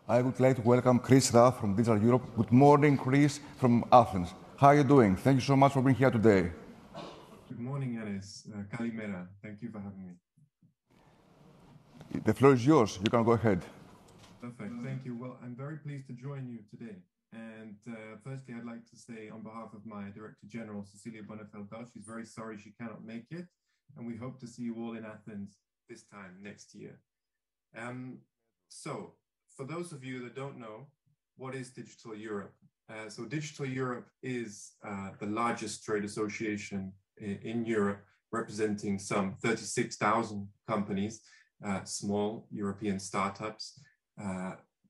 I would like to welcome Chris Ruff from Digital Europe. Good morning, Chris, from Athens. How are you doing? Thank you so much for being here today. Good morning, Yanis. Kalimera. Thank you for having me. The floor is yours. You can go ahead. Perfect. Thank you. Well, I'm very pleased to join you today. And firstly, I'd like to say on behalf of my Director General, Cecilia Bonafeld-Bell, she's very sorry she cannot make it. And we hope to see you all in Athens this time next year. So, for those of you that don't know, what is Digital Europe? So Digital Europe is the largest trade association in Europe, representing some 36,000 companies, small European startups,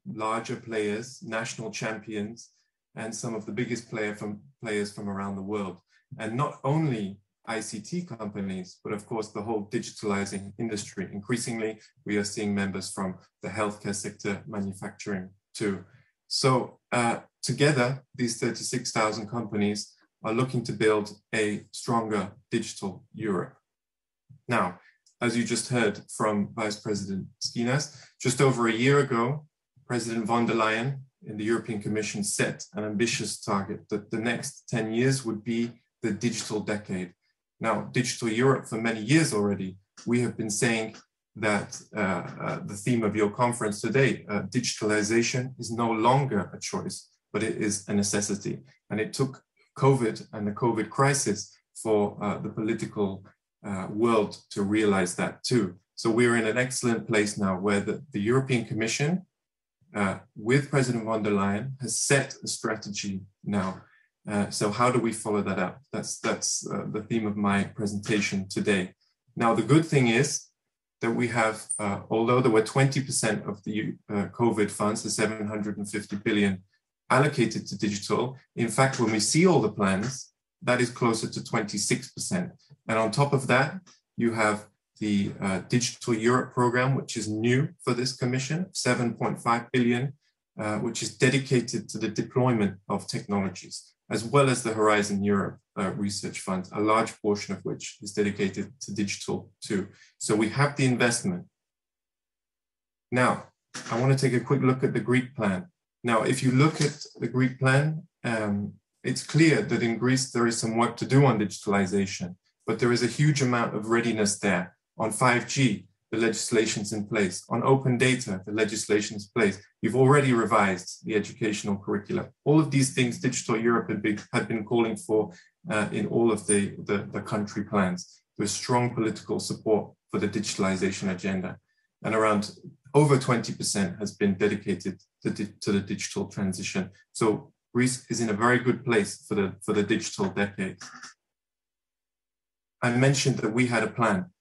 larger players, national champions, and some of the biggest players from around the world. And not only ICT companies, but of course the whole digitalizing industry. Increasingly, we are seeing members from the healthcare sector, manufacturing too. So together, these 36,000 companies are looking to build a stronger digital Europe. Now, as you just heard from Vice President Skinas, just over a year ago, President von der Leyen in the European Commission set an ambitious target that the next 10 years would be the digital decade. Now, Digital Europe, for many years already, we have been saying that the theme of your conference today, digitalization, is no longer a choice, but it is a necessity. And it took COVID and the COVID crisis for the political world to realize that too. So we're in an excellent place now where the European Commission, with President von der Leyen, has set a strategy now. So how do we follow that up? That's the theme of my presentation today. Now, the good thing is that we have, although there were 20% of the COVID funds, the 750 billion allocated to digital, in fact, when we see all the plans, that is closer to 26%. And on top of that, you have the Digital Europe program, which is new for this commission, 7.5 billion, which is dedicated to the deployment of technologies, as well as the Horizon Europe research fund, a large portion of which is dedicated to digital too. So we have the investment. Now, I want to take a quick look at the Greek plan. Now, if you look at the Greek plan, it's clear that in Greece there is some work to do on digitalization, but there is a huge amount of readiness there. On 5G, the legislation's in place. On open data, the legislation's in place. You've already revised the educational curricula. All of these things Digital Europe had been calling for in all of the country plans. There's strong political support for the digitalization agenda. And around over 20% has been dedicated to the digital transition. So Greece is in a very good place for the digital decade. I mentioned that we had a plan.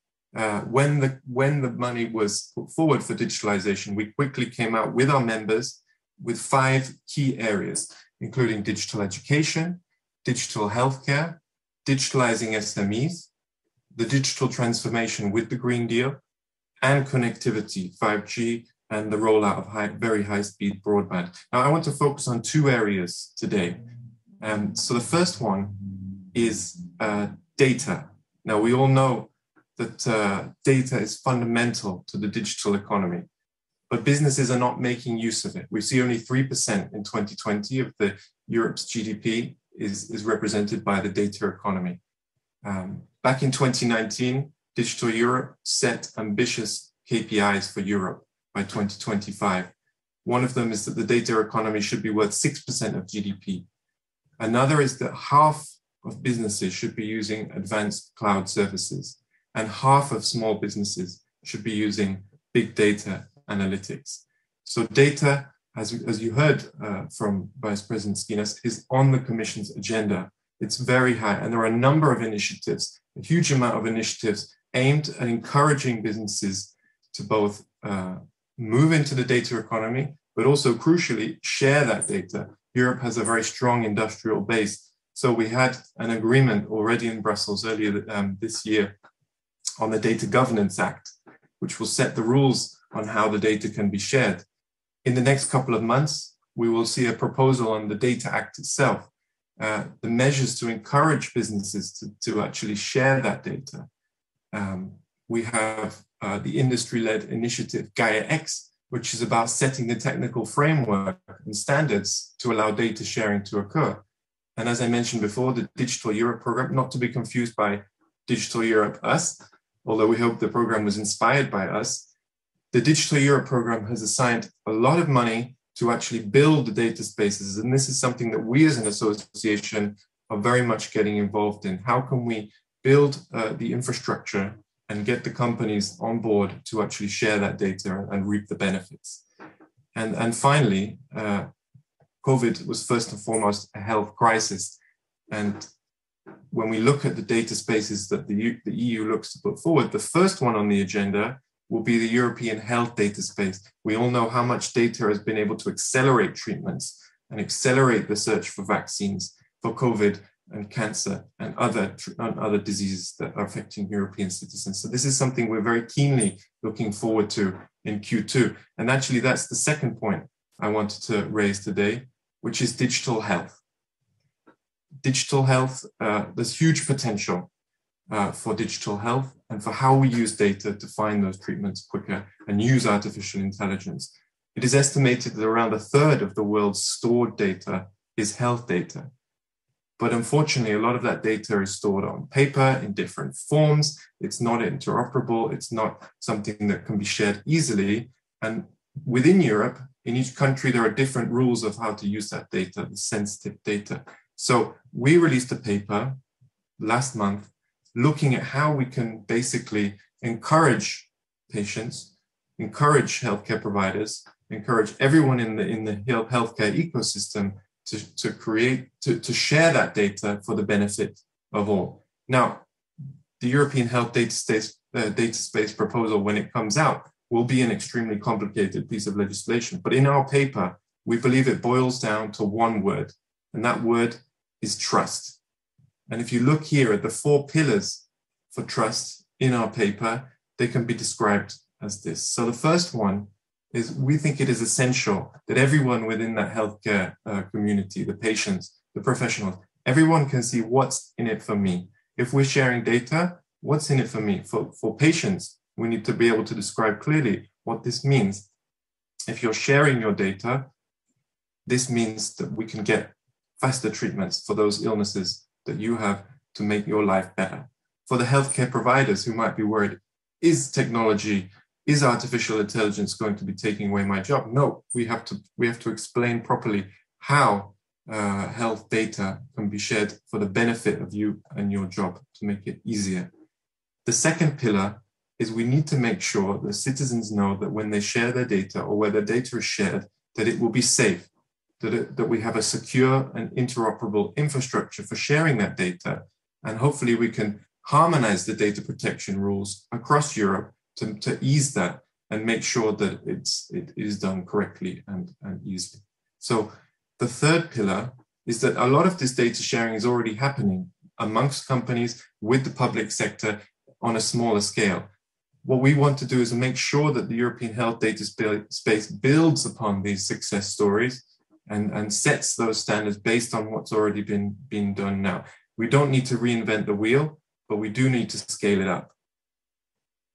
When the money was put forward for digitalization, we quickly came out with our members with 5 key areas, including digital education, digital healthcare, digitalizing SMEs, the digital transformation with the Green Deal, and connectivity, 5G, and the rollout of very high-speed broadband. Now, I want to focus on 2 areas today. So the first one is data. Now, we all know that data is fundamental to the digital economy, but businesses are not making use of it. We see only 3% in 2020 of Europe's GDP is represented by the data economy. Back in 2019, Digital Europe set ambitious KPIs for Europe by 2025. One of them is that the data economy should be worth 6% of GDP. Another is that half of businesses should be using advanced cloud services, and half of small businesses should be using big data analytics. So data, as you heard from Vice President Skinas, is on the Commission's agenda. It's very high, and there are a number of initiatives, a huge amount of initiatives aimed at encouraging businesses to both move into the data economy, but also crucially share that data. Europe has a very strong industrial base. So we had an agreement already in Brussels earlier this year on the Data Governance Act, which will set the rules on how the data can be shared. In the next couple of months, we will see a proposal on the Data Act itself, the measures to encourage businesses to actually share that data. We have the industry-led initiative Gaia X, which is about setting the technical framework and standards to allow data sharing to occur. And as I mentioned before, the Digital Europe program, not to be confused by Digital Europe Us, although we hope the program was inspired by us, the Digital Europe program has assigned a lot of money to actually build the data spaces. And this is something that we as an association are very much getting involved in. How can we build the infrastructure and get the companies on board to actually share that data and reap the benefits? And finally, COVID was first and foremost a health crisis. And when we look at the data spaces that the EU looks to put forward, the first one on the agenda will be the European health data space. We all know how much data has been able to accelerate treatments and accelerate the search for vaccines for COVID and cancer and other diseases that are affecting European citizens. So this is something we're very keenly looking forward to in Q2. And actually, that's the second point I wanted to raise today, which is digital health. Digital health, there's huge potential for digital health and for how we use data to find those treatments quicker and use artificial intelligence. It is estimated that around a third of the world's stored data is health data. But unfortunately, a lot of that data is stored on paper in different forms. It's not interoperable. It's not something that can be shared easily. And within Europe, in each country, there are different rules of how to use that data, the sensitive data. So we released a paper last month looking at how we can basically encourage patients, encourage healthcare providers, encourage everyone in the healthcare ecosystem to share that data for the benefit of all. Now, the European Health Data Space proposal, when it comes out, will be an extremely complicated piece of legislation. But in our paper, we believe it boils down to one word, and that word is trust. And if you look here at the 4 pillars for trust in our paper, they can be described as this. So the first one is we think it is essential that everyone within that healthcare community, the patients, the professionals, everyone can see what's in it for me. If we're sharing data, what's in it for me? For patients, we need to be able to describe clearly what this means. If you're sharing your data, this means that we can get faster treatments for those illnesses that you have to make your life better. For the healthcare providers who might be worried, is technology, is artificial intelligence going to be taking away my job? No, we have to explain properly how health data can be shared for the benefit of you and your job to make it easier. The second pillar is we need to make sure that citizens know that when they share their data or where their data is shared, that it will be safe, that we have a secure and interoperable infrastructure for sharing that data. And hopefully we can harmonize the data protection rules across Europe to ease that and make sure that it is done correctly and easily. So the third pillar is that a lot of this data sharing is already happening amongst companies with the public sector on a smaller scale. What we want to do is make sure that the European health data space builds upon these success stories and sets those standards based on what's already been done now. We don't need to reinvent the wheel, but we do need to scale it up.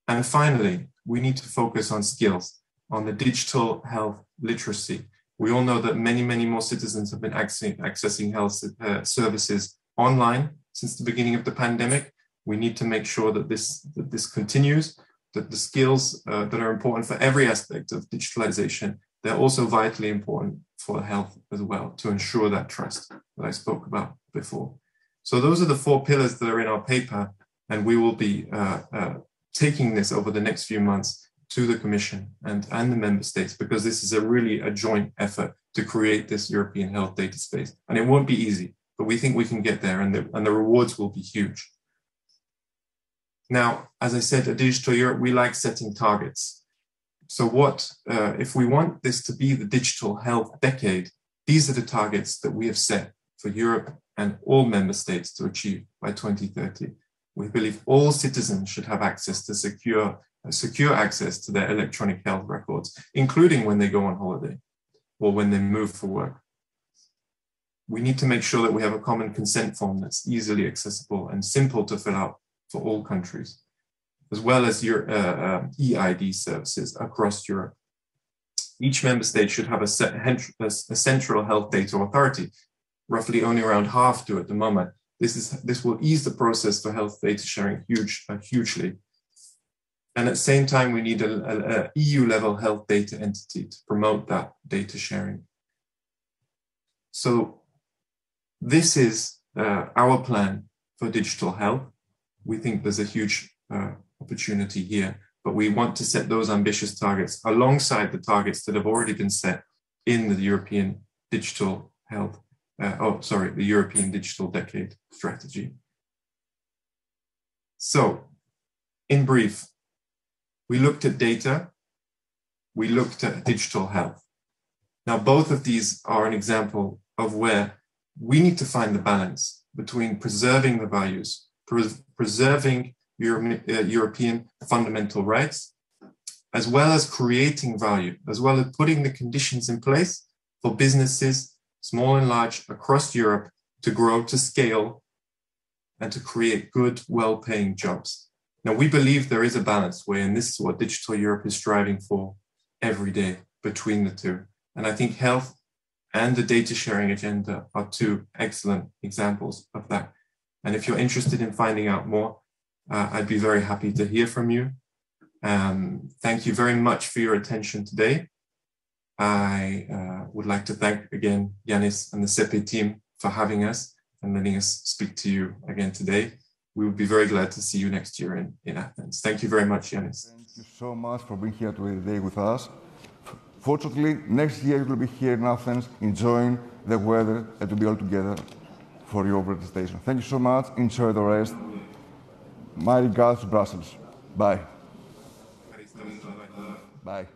And finally, we need to focus on skills, on the digital health literacy. We all know that many, many more citizens have been accessing health services online since the beginning of the pandemic. We need to make sure that this continues, that the skills that are important for every aspect of digitalization, they're also vitally important for health as well, to ensure that trust that I spoke about before. So those are the 4 pillars that are in our paper, and we will be taking this over the next few months to the Commission and the member states, because this is really a joint effort to create this European health data space. And it won't be easy, but we think we can get there, and the rewards will be huge. Now, as I said, at Digital Europe, we like setting targets. So if we want this to be the digital health decade, these are the targets that we have set for Europe and all member states to achieve by 2030. We believe all citizens should have access to secure access to their electronic health records, including when they go on holiday or when they move for work. We need to make sure that we have a common consent form that's easily accessible and simple to fill out for all countries, as well as your EID services across Europe. each member state should have a central health data authority. Roughly only around half do at the moment. This will ease the process for health data sharing hugely. And at the same time, we need a EU-level health data entity to promote that data sharing. So this is our plan for digital health. We think there's a huge opportunity here, but we want to set those ambitious targets alongside the targets that have already been set in the European Digital Health, the European Digital Decade Strategy. So, in brief, we looked at data, we looked at digital health. Now, both of these are an example of where we need to find the balance between preserving the values, preserving European fundamental rights, as well as creating value, as well as putting the conditions in place for businesses, small and large, across Europe to grow, to scale, and to create good, well-paying jobs. Now, we believe there is a balance way, and this is what Digital Europe is striving for every day between the two. And I think health and the data sharing agenda are two excellent examples of that. And if you're interested in finding out more, I'd be very happy to hear from you. Thank you very much for your attention today. I would like to thank again Yanis and the CEPE team for having us and letting us speak to you again today. We would be very glad to see you next year in Athens. Thank you very much, Yanis. Thank you so much for being here today with us. Fortunately, next year you will be here in Athens, enjoying the weather and to be all together for your presentation. Thank you so much. Enjoy the rest. My regards to Brussels. Bye. Bye.